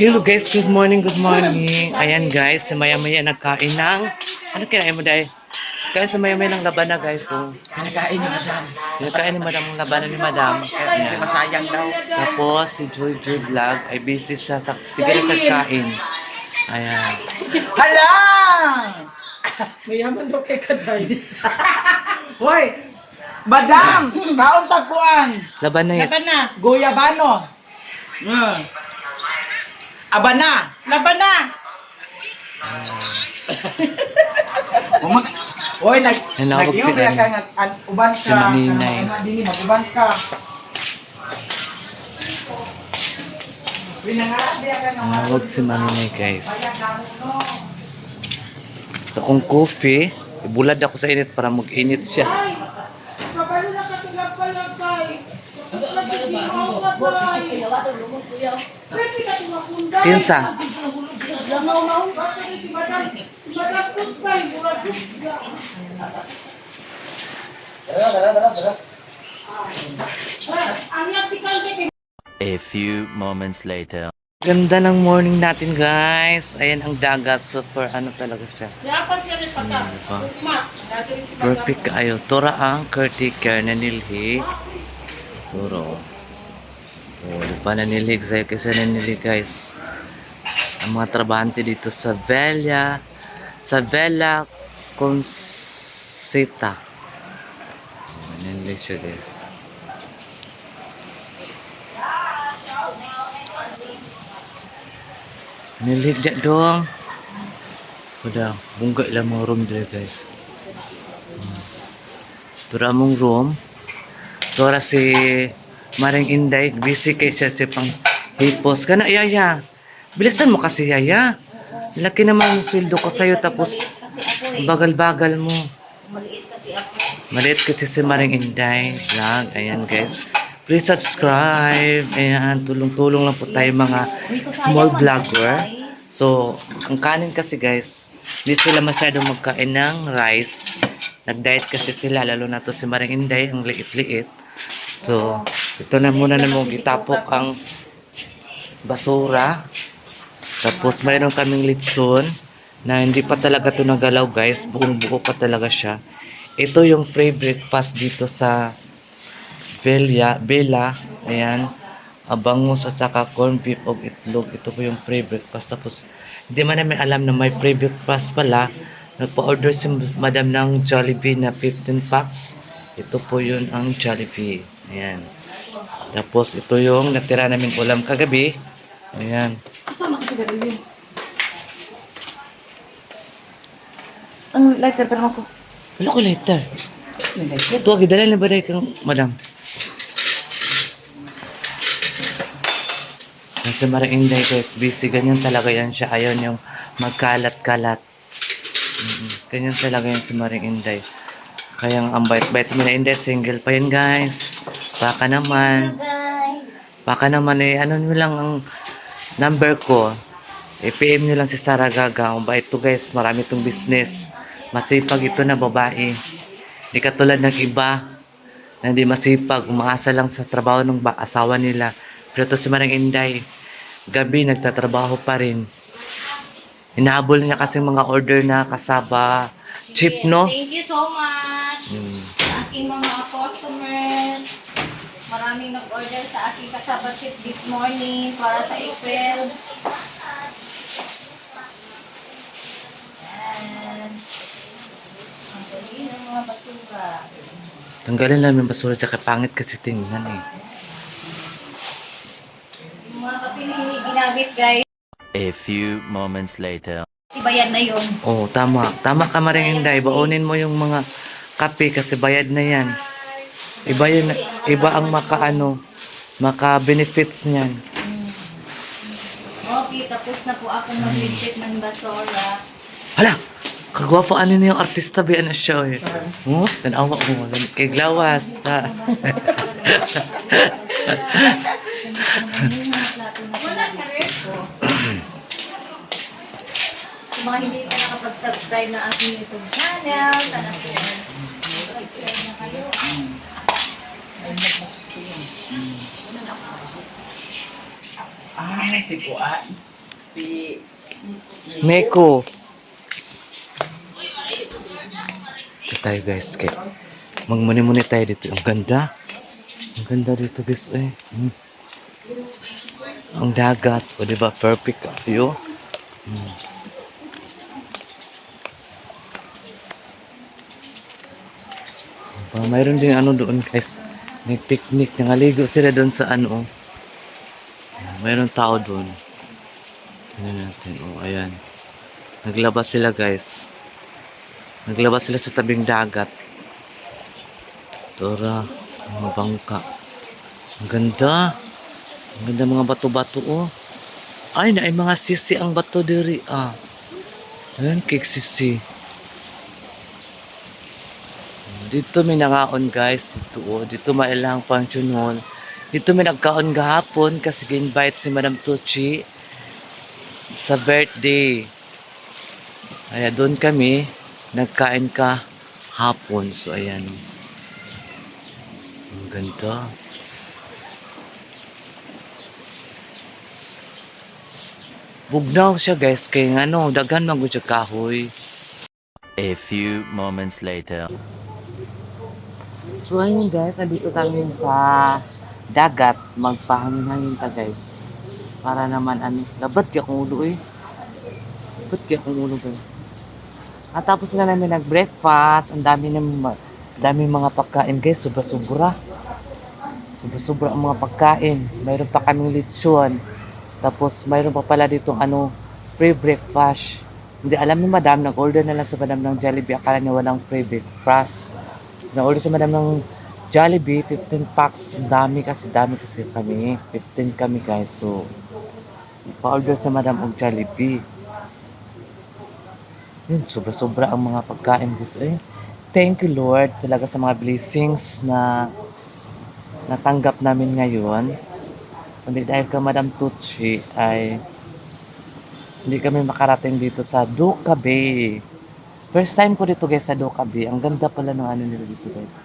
Hello guys, good morning, good morning. Ayan guys, maya-maya nagkain ng, ano kinain mo dahil? Kaya sa maya-maya ng laban na guys. So, Pinakain ni Madam. kinakain ni madam ang labanan ni madam. Kasi masayang daw. Tapos si Joy Joy Vlog ay busy siya sa sige nagkain. Ayan. Hala! Mayaman daw kay Kaday. Hoy! Madam! Kaon tagpuan! Laban na yun. Guyabano! Abana! Labana! Hoy, Nanawag si kaya ano, ka uban si ka. Maninay. Dili mag-uban ka. Huwag si Maninay guys. So kung coffee, ibulad ako sa init para mag-init siya. Kinsa? A few moments later. Ganda ng morning natin guys. Ayan ang dagat. Super ano talaga siya. Perfect kayo. Tora ang caretaker na nilhi. Turo. Oh, di pa nanilhi kasi nanilhi guys. Ang mga trabahante dito sa Villa Concita. Nanilhi siya guys. Niligda dong. Udah, bunga ilang mga room dito guys. Tura mong room. Tura si Maring Inday. Busy kay siya si pang hipos. Kana yaya. Bilisan mo kasi yaya. Laki naman ang sweldo ko sa'yo tapos bagal-bagal mo. Maliit kasi ako. Maliit kasi si Maring Inday vlog. Ayan guys. Please subscribe. Ayan, tulong-tulong lang po tayo mga small vlogger. So, ang kanin kasi guys, hindi sila masyadong magkain ng rice. Nag-diet kasi sila, lalo na to si Maring Inday, ang liit-liit. So, ito na muna na mong itapok ang basura. Tapos, mayroon kaming litson na hindi pa talaga ito nagalaw guys. Buong-buo pa talaga siya. Ito yung free breakfast dito sa Bella, ayan, bangus at saka corn beef o itlog. Ito po yung free breakfast. Tapos, hindi man namin alam na may free breakfast pala. Nagpa-order si madam ng Jollibee na 15 packs. Ito po yun ang Jollibee. Ayan. Tapos, ito yung natira namin ulam kagabi. Ayan. Kasama kasi gano'n yun. Ang lighter pa naman ko. Wala ko later. Ito, agidala na ba dahil kang madam? Kasi Maring Inday guys, busy. Ganyan talaga yan siya. Ayaw niyang magkalat-kalat. Ganyan talaga yan si Maring Inday. Kaya ang bait-bait mo na Inday, single pa yan guys. Baka naman. Baka naman eh, ano nyo lang ang number ko. I-PM nyo lang si Sarah Gaga. Ang bait to guys, marami itong business. Masipag ito na babae. Hindi katulad ng iba na hindi masipag. Umaasa lang sa trabaho ng asawa nila. Pero ito si Maring Inday, gabi nagtatrabaho pa rin. Hinahabol niya kasi mga order na kasaba. Cheap, no? Thank you so much sa aking mga customers. Maraming nag-order sa aking kasaba chip this morning para sa April. Yan. Ang galing ng mga basura. Tanggalin namin basura sa kapangit kasi tingnan eh. Yung mga kapiling ginamit guys. A few moments later. Ibayad na yun. Oh, tama. Tama ka Maring Inday. Baunin mo yung mga kape kasi bayad na yan. Iba yun, iba ang maka-benefits niyan. Okay, tapos na po ako mag-legit ng basura. Hala! Kagwapo ano na yung artista ba na siya eh. Oh, tanawa mo. Kay Glawas. Ta. Wala ka rin. Sa mga hindi pa nakapag-subscribe na aking YouTube channel, sana po subscribe na kayo. Si Kuan. Si... Meko. Ito tayo guys. Kaya magmuni-muni tayo dito. Ang ganda. Ang ganda dito guys. Ang dagat. O diba? Perfect. Yo. Mayroon din ano doon guys. May picnic. Nangaligo sila doon sa ano. Mayroon tao doon. Tingnan natin. Ayan. Naglabas sila guys. Naglabas sila sa tabing dagat. Tora. Mga bangka. Ang ganda. Ang ganda mga bato-bato Ay, na ay mga sisi ang bato diri Ayan, cake sisi. Dito may nangaon guys. Dito mailang function hall. Dito may nagkaon gahapon kasi invite si Madam Tucci sa birthday. Kaya doon kami nagkain ka hapon. So ayan. Ang ganda. Bugnaw siya guys kay ano, daghan man gud siya kahoy. A few moments later. So ayun guys, nandito kami sa dagat, magpahangin-hangin ta guys. Para naman labat kaya akong ulo Labat kaya akong ulo guys. At tapos na namin nag-breakfast, ang dami mga pagkain guys, sobra-sobra. Sobra-sobra ang mga pagkain. Mayroon pa kaming lechon. Tapos mayroon pa pala ditong free breakfast. Hindi alam ni madam, nag-order na lang sa madam ng Jollibee. Akala niya walang free breakfast. Na-order sa madam ng Jollibee, 15 packs. Dami kasi kami. 15 kami guys. So, pa-order sa madam ng Jollibee. Yun, sobra-sobra ang mga pagkain guys. Thank you Lord talaga sa mga blessings na natanggap namin ngayon. Kundi dahil ka Madam Tucci ay hindi kami makarating dito sa Duca Bay. First time ko dito guys sa Duca Bay. Ang ganda pala ng nila dito guys.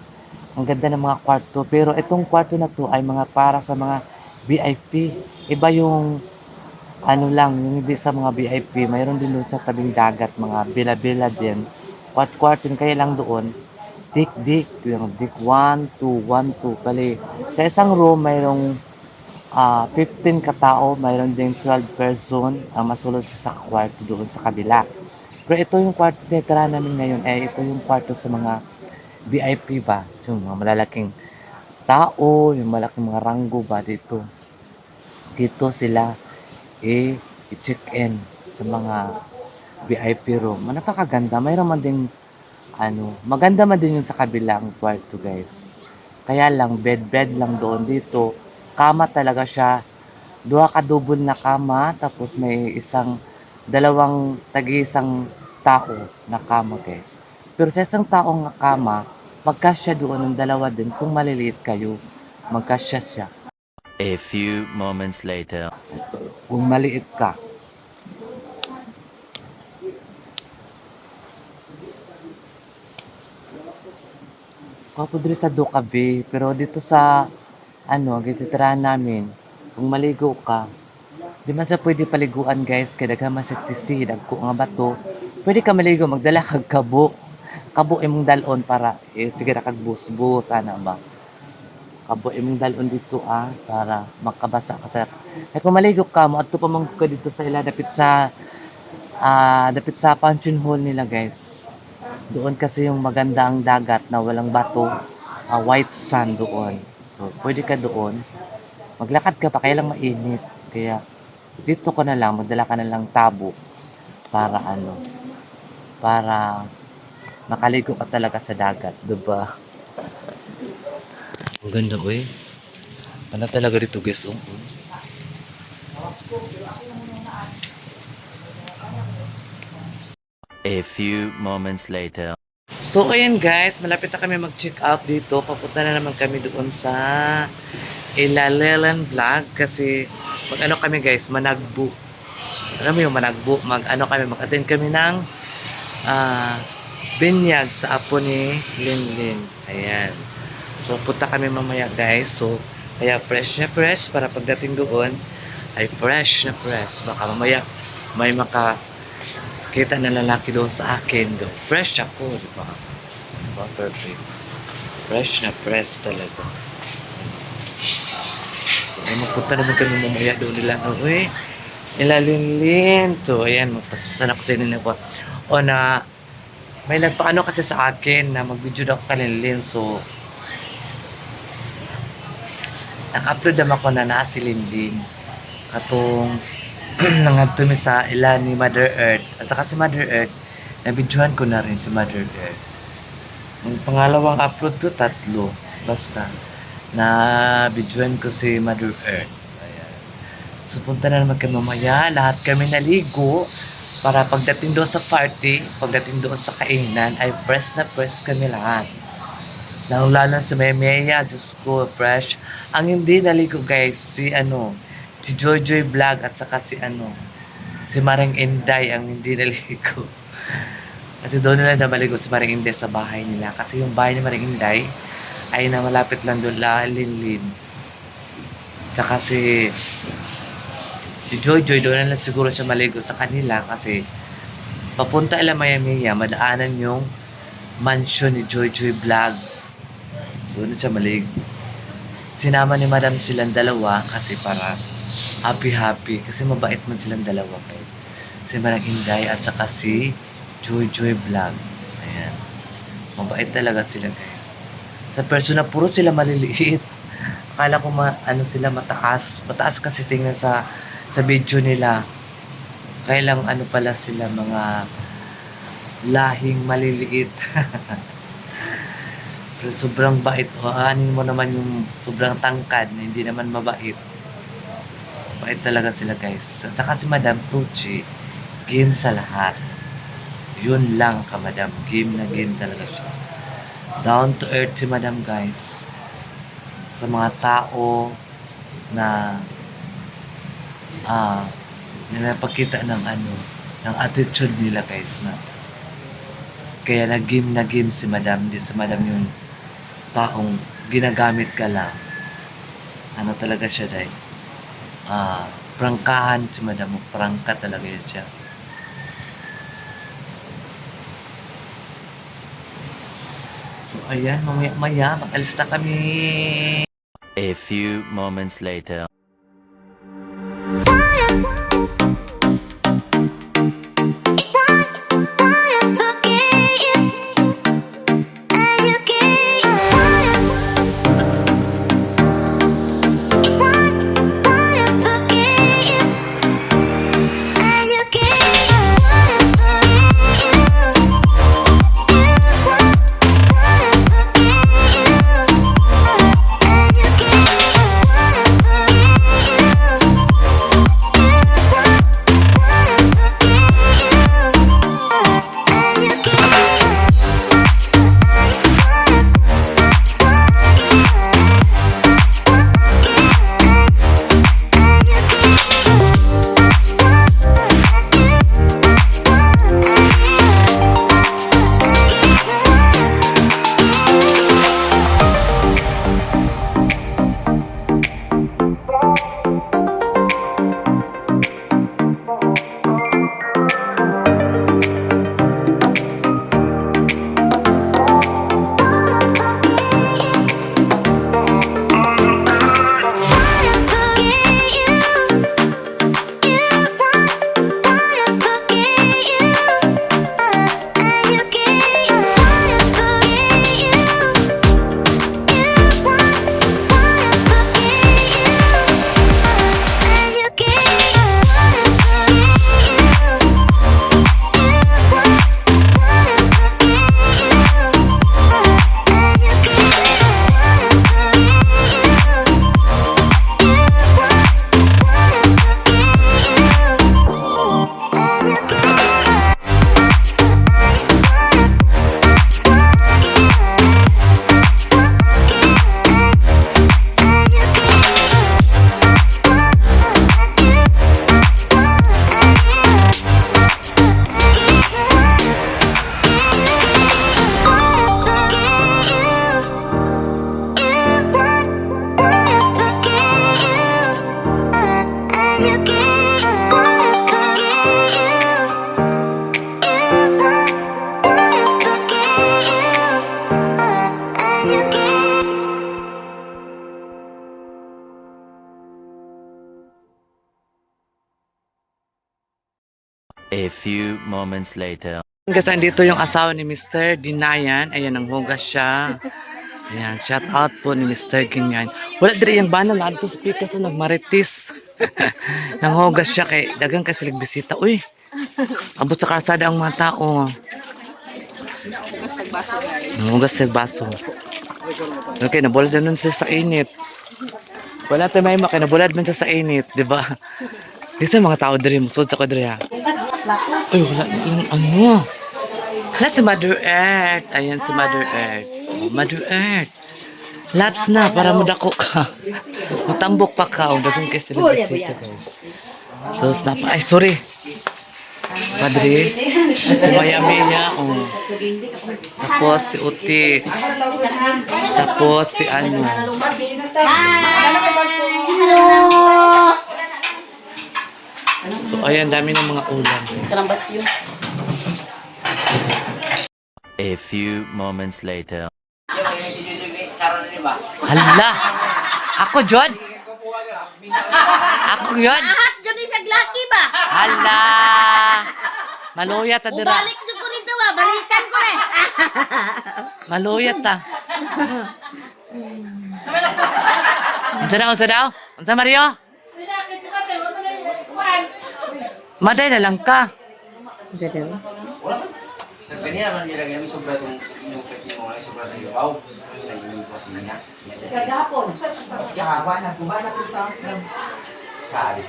Ang ganda ng mga kwarto. Pero itong kwarto na to ay mga para sa mga VIP. Iba yung yung hindi sa mga VIP. Mayroon din doon sa tabing dagat. Mga bila-bila din. Kwarto kaya lang doon. Dik-dik. Yung dik 1, 2, 1, 2. Kali. Sa isang room mayroong 15 katao, mayroon din 12 person ang masulod sa kwarto doon sa kabila. Pero ito yung kwarto na tira namin ngayon, ito yung kwarto sa mga VIP ba? Yung mga malalaking tao, yung malaking mga ranggo ba dito. Dito sila i-check-in sa mga VIP room. Napakaganda. Mayroon man din maganda man din yung sa kabilang kwarto guys. Kaya lang, bed lang doon dito. Kama talaga siya. 2 ka double na kama. Tapos may tagi-isang tao na kama guys. Pero sa isang taong kama, magkasya doon ng 2 din. Kung maliliit kayo, magkasya siya. A few moments later. Kung maliit ka. Kapo dito sa Duca Bay. Pero dito sa gititirahan namin, kung maligo ka, di man sa pwede paliguan guys, kaya daghan man sa sisi, dagko nga bato. Pwede ka maligo, magdala kag kabo. Kabo imong dalon para, sige na kag bus-bus, ba? Kabo imong dalon dito para makabasa ka sa... kung maligo ka, moadto pa man ka dito sa dapit sa puncheon hole nila guys. Doon kasi yung maganda ang dagat na walang bato, white sand doon. So, pwede ka doon. Maglakad ka pa, kaya lang mainit. Kaya, dito ko na lang, magdala ka na lang tabo para para makaligo ka talaga sa dagat, diba? Ang ganda, Ano talaga dito, guys, A few moments later. So, ayan guys, malapit na kami mag-check out dito. Papunta na naman kami doon sa Ilalelan Vlog kasi kami guys, managbo. Alam mo yung managbo, mag-attend kami ng binyag sa apo ni Linlin. Ayan. So, punta kami mamaya guys. So, kaya fresh na fresh para pagdating doon ay fresh na fresh. Baka mamaya may makakita na lalaki doon sa akin. Do. Fresh ako, di ba? Diba? Perfect. Fresh na fresh talaga. So, ay, magpunta naman kami mamaya doon nila. Uy, nilalinlin. So, ayan, magpaspasan ako sa inyo po. O na, may nagpaano kasi sa akin na mag-video daw ako kalinlin. So, naka-upload naman ako na nasi Linlin. Katong nangadto mi sa ilan ni Mother Earth. At saka si Mother Earth, nabidyohan ko na rin si Mother Earth. Ang pangalawang upload to, 3. Basta. Nabidyohan ko si Mother Earth. Ayan. So, punta na naman kami mamaya. Lahat kami naligo. Para pagdating doon sa party, pagdating doon sa kainan, ay press na press kami lahat. Lalo sa Memeya, Diyos ko, fresh. Ang hindi naligo guys, si Joy Joy Vlog at saka si Maring Inday ang hindi naligo. Kasi doon nila na maligo si Maring Inday sa bahay nila. Kasi yung bahay ni Maring Inday ay na malapit lang doon, Linlin. Tsaka si Joy Joy, doon na lang siguro siya maligo sa kanila kasi papunta ila Memeya, madaanan yung mansion ni Joy Joy Vlog. Doon na siya maligo. Sinama ni Madam silang dalawa kasi para happy-happy. Kasi mabait man silang dalawa guys. Si Marang Inday at saka si Joy Joy Vlog. Ayan. Mabait talaga sila guys. Sa persona puro sila maliliit. Akala ko sila mataas. Mataas kasi tingnan sa video nila. Kaya lang pala sila mga lahing maliliit. Pero sobrang bait. Anin mo naman yung sobrang tangkad na hindi naman mabait. Bait talaga sila guys. At saka si Madam Tucci, game sa lahat. Yun lang ka Madam. Game na game talaga siya. Down to earth si Madam guys. Sa mga tao na napakita ng ng attitude nila guys na kaya na game si Madam. Hindi si Madam yung taong ginagamit ka lang. Talaga siya dahil prangkahan si Madam. Prangka talaga yun siya. So ayan, mamaya mag-alis na kami. A few moments later. A few moments later. Guys, andito yung asawa ni Mr. Ginayan. Ayan, ang hugas siya. Ayan, shout out po ni Mr. Ginayan. Wala diri yung banal na sa pikas na nagmaritis. Nang hugas siya kay dagang kasi bisita. Uy, abot sa kalsada ang mga tao. Hugas ng baso. Okay, nabulad na nun siya sa init. Wala tayo may makina, nabulad man siya sa init, di ba? Kasi mga tao diri, musod sa ko diri ha. Uy, wala yung ano. Na si Mother Earth. Ayan si Mother Earth. Oh, Mother Earth. Laps na para mudako ka. Matambok pa ka. O, dagang kasi nagbisita guys. So, snap. Ay, sorry. Padre. Mayami niya. Oh. Tapos si Uti. Tapos si ano. So, ayan, dami ng mga ulam. A few moments later. Hala! Ako, John? Ako yun? Lahat dyan sa glaki ba? Hala! Maluya ta dira. Balik dyan ko rito ba? Balikan ko na. Maluya ta. Unsa daw? Unsa Mario? Maday na lang ka. Ganyan naman nila kami sobra yung pwede mo ay sobra ng yabaw. Kagapon. Yawa na kumana ko sa aslam. Sabi.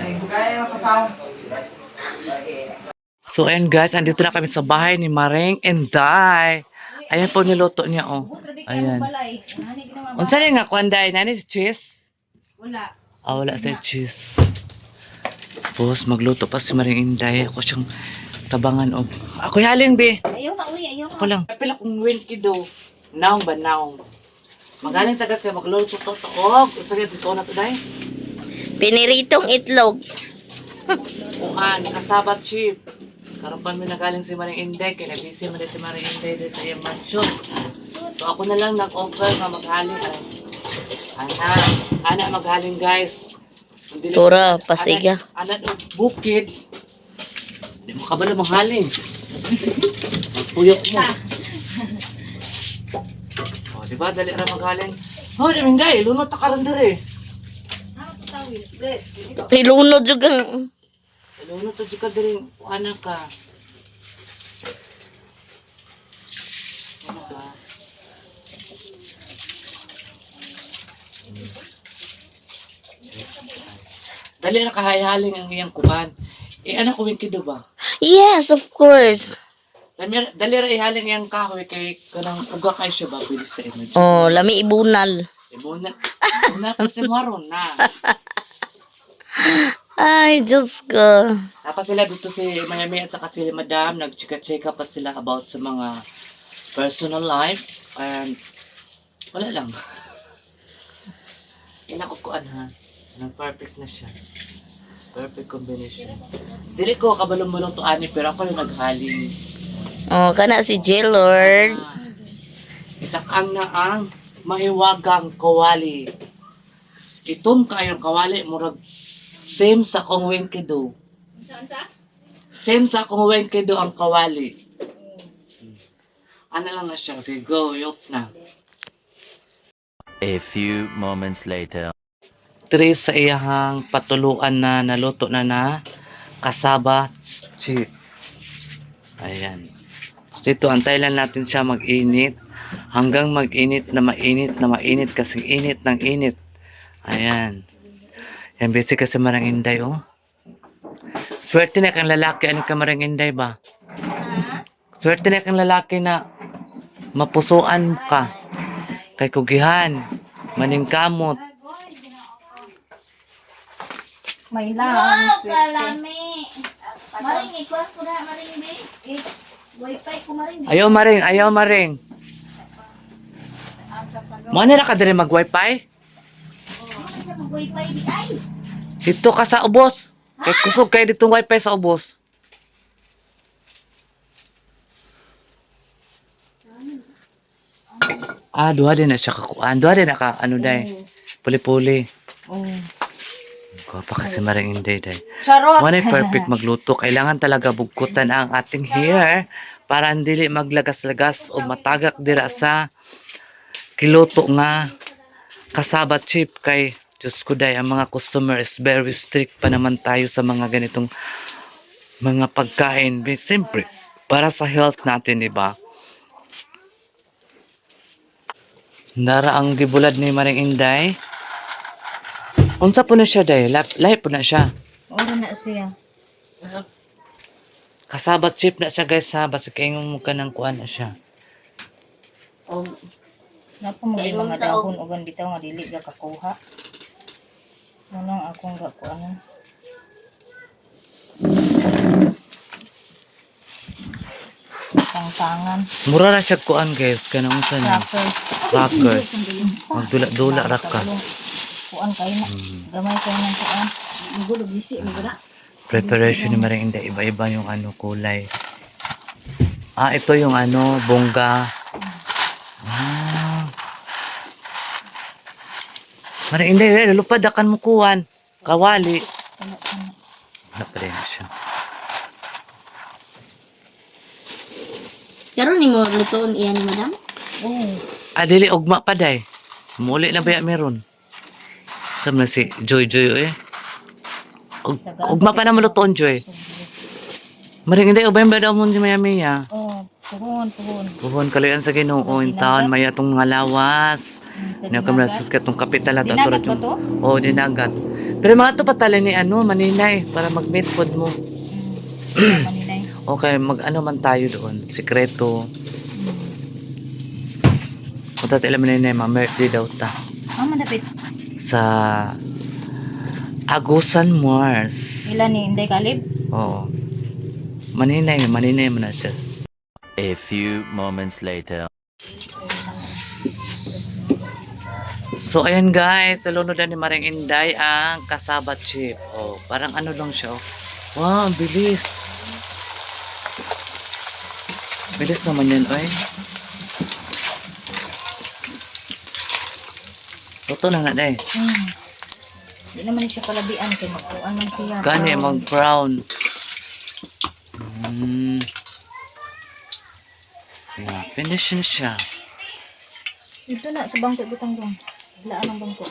Ay, kaya mapasaw. So, ayan guys, andito na kami sa bahay ni Maring and Day. Ayan po niluto niya, oh. Ayan. Unsa rin nga, Kwanday? Nani si cheese? Wala. Ah, wala sa cheese. Tapos, magluto pa si Maring Inday. Ako siyang tabangan, oh. Ako haling, be. Ayaw na, uy. Ayaw na. Ako lang. Pila kong win kido. Naong ba naong? Magaling tagas kayo magluluto to og. Unsa rin ito na to, Day? Piniritong itlog. Uan, kasabat chip. Karon pa mi nagaling si Maring Inday, kaya busy man din si Maring Inday din sa iyang mansion. So ako na lang nag-offer na maghaling. Ana maghaling guys. Tura, pasiga. Ana bukid. Di mo kabalo maghaling. Magpuyok mo. O, di ba? Dali ra maghaling. Oh, di Inday, lunot ta karon dire. Pilunod juga. Lunot ta jud ka dire, ana ka. Ano ka? Dali ra kahayaling ang iyang kuan. Anak ko kido ba? Yes, of course. Dali ra ihaling iyang kahoy kay kanang uga kay siya ba bilis sa image. Oh, lami ibunal. Ibuna. Una pa si Maron na. Ay, Diyos ko. Tapos sila dito si Mayami at saka si Madam, nag-chika-chika pa sila about sa mga personal life. And wala lang. Inakukuan ha. Nag-perfect na siya. Perfect combination. Dili ko kabalong-balong to ani pero ako yung naghaling. Oh, kana si J-Lord. Itakang na ang mahiwagang kawali. Itom kayong kawali murag same sa kong wengkido. Same sa kong wengkido ang kawali. Ano lang na siya kasi go, off na. A few moments later. Tres sa iyahang patuluan na naluto na kasaba chip. Ayan. So ito, antay lang natin siya mag-init. Hanggang mag-init na mainit kasing init ng init. Ayan. Yan, basic kasi Maring Inday, oh. Swerte na kang lalaki, ano ka Maring Inday ba? Swerte na kang lalaki na mapusuan ka. Kay kugihan, maningkamot. May lang. Wow, kalami. Maring, ikuha ko na, Maring, be. Wi-Fi ko, Maring. Ayaw Maring. Manira ka din mag-wifi? Mag-Wi-Fi di ay. Dito ka sa ubos. Kay kusog kayo ditong wifi sa ubos. Duha din na siya kakuan. Duha din na ka, ano day. Puli-puli. Oh. Gwapa kasi Maring Inday day. Charot! Wanay perfect magluto. Kailangan talaga bugkutan ang ating hair para hindi maglagas-lagas o matagak dira sa kiluto nga kasabat chip kay Diyos ko day, ang mga customer is very strict pa naman tayo sa mga ganitong mga pagkain. Siyempre, para sa health natin, di ba? Nara ang gibulad ni Maring Inday. Unsa po na siya day? Lahi po na siya. Oro na siya. Kasabat chip na siya guys ha. Basta kayo mo ka ng kuhan na siya. O, napa mo yung mga dahon o bitaw nga dili ka kakuha. Anong akong gakuan. Tangtangan. Mura na siya kuhan guys. Kanang unsa niya. Crackers. Crackers. Magdula-dula ra ka. Kuan kayo na. Gamay kayo ng kuan. Nagulog bisi. Preparation ni Maring Inday. Iba-iba yung ano kulay. Ito yung ano, bongga. Maring Inday, lupad akan mo kuhan. Kawali. Wala pa rin siya. Karon ni mo lutoon iyan madam? Oh. Dili, ugma pa day. Muli na ba meron? Sabi na si Joy eh. Ugma pa na malutoon, Joy. Maring Inday, ubay ba daw mo si Maya? Oh, puhon. Buhon kalayan sa Ginoo in taon maya tong mga lawas. Nya kamera sa katong kapital at Dinagat ba to? Oh, dinagat. Pero mga to patala ni ano, maninay para mag-meet food mo. Maninay. Okay, mag-ano man tayo doon. Sikreto. Punta tayo maninay, ma-birthday daw ta. Madapit. Sa Agusan Mars. Ilan ni Inday Kalib? Oo. Maninay mo na siya. A few moments later. So, ayan guys, nalunodan ni Maring Inday ang cassava chip. Oh, parang ano lang siya. Oh. Wow, ang bilis. Bilis naman yan, oy. Luto na na, day. Hindi naman siya kalabian kay magkuan man siya. Gani, mag-brown. Yeah, finish na siya. Ito na, sa bangko butang dong. Laan ang bangko.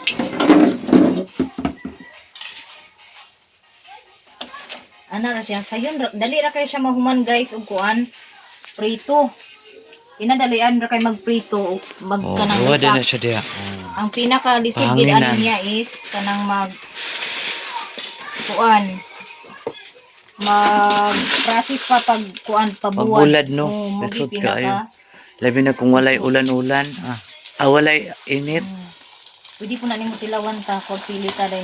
Ana ra siya. Sayon, dali ra kayo siya mahuman guys. Ug kuan, prito. Inadalian ra kay magprito. Magkanang Oh, din utak. na siya diya. Ang pinaka-lisod gid Pahanginan. ano niya is kanang kuan mag-process pa pag kuan pabuwan. Pagbulad, no? Oo, mo Lisod gid ka, ayun. pinaka. Labi na kung walay ulan-ulan. Walay init. Pwede po na nimo tilawan ta kung pili ta din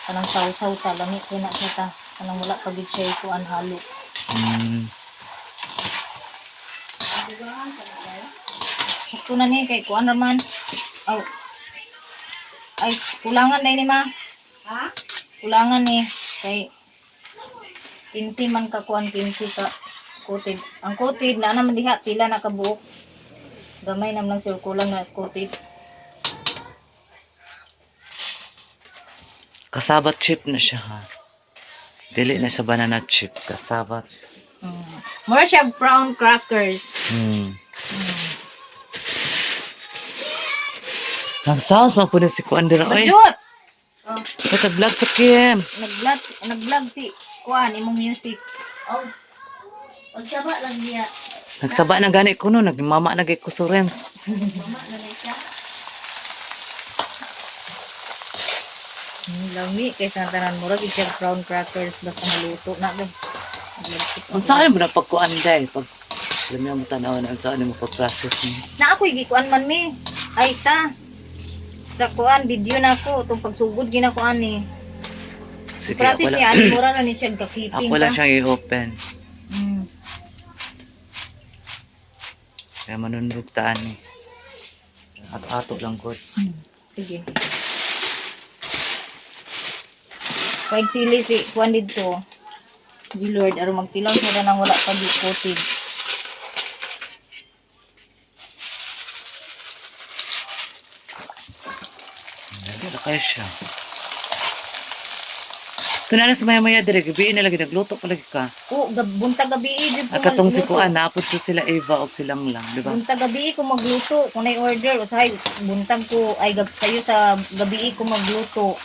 kanang saw-saw ta lami ko na siya ta kanang wala pa gid siya kuan halo. Ito na ni kay kuan raman. Ay kulangan na ni ma. Ha? Kulangan ni kay 15 man ka kuan 15 ka kutid. Ang kutid na naman diha pila na kabuok. Gamay naman lang sir kulang na kutid. Cassava chip na siya ha. Dili na sa banana chip. Cassava. More siya brown crackers. Ang sounds mapunin si Kuan dira oy. Bajut! Sa vlog sa Kim. Nag-vlog si kuan imong music. Oh. Pagsaba lang niya. Nagsaba na gani ko no, nagmama na gay ko sa Rems. Lami kay sa tanan mura gid siya brown crackers basta maluto na ba. Unsa ay mo na pagkuan day pag alam mo tanaw na unsa mo pag-process ni. Na ako gikuan man mi. Ay ta. Sa kuan video na ko tong pagsugod gina ko ani. Sige, Process ako niya lang, ani mura na ni siya ka-keeping ako lang ka. siyang i-open. Mm. Kaya manunugtaan ni. At ato lang ko. Sige. Pag sili si kuan dito. G-Lord, aron magtilaw siya nang wala pa gikotig. Wala kaya siya. Ito na lang sa maya-maya dire, gabi na lagi, nagluto pa lagi ka. Buntag gabi jud ko At katong si magluto. Kuan, naapod ko sila Eva o silang lang, di ba? Buntag gabi ko magluto. Kung may order, usahay, buntag ko, ay sa'yo sa gabi ko magluto.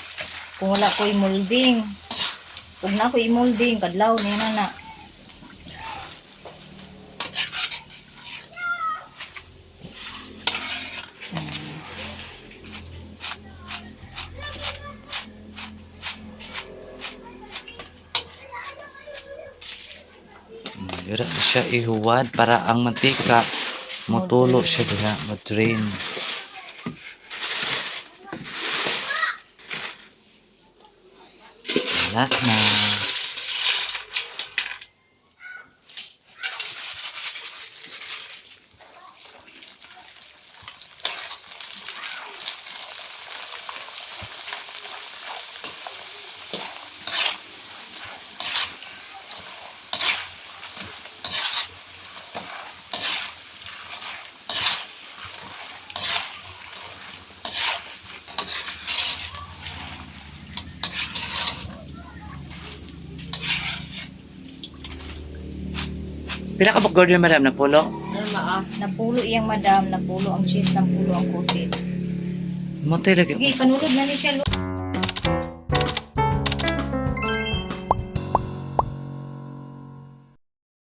Kung wala ko molding. Kung na ko molding, kadlaw niya na. Dira siya ihuwad para ang mantika motulo siya dira, ma-drain. Last na. Pila ka mag-order madam na pulo? Napulo iyang madam, napulo ang cheese, napulo ang coated. Mo lagi. Sige, panulog na ni siya.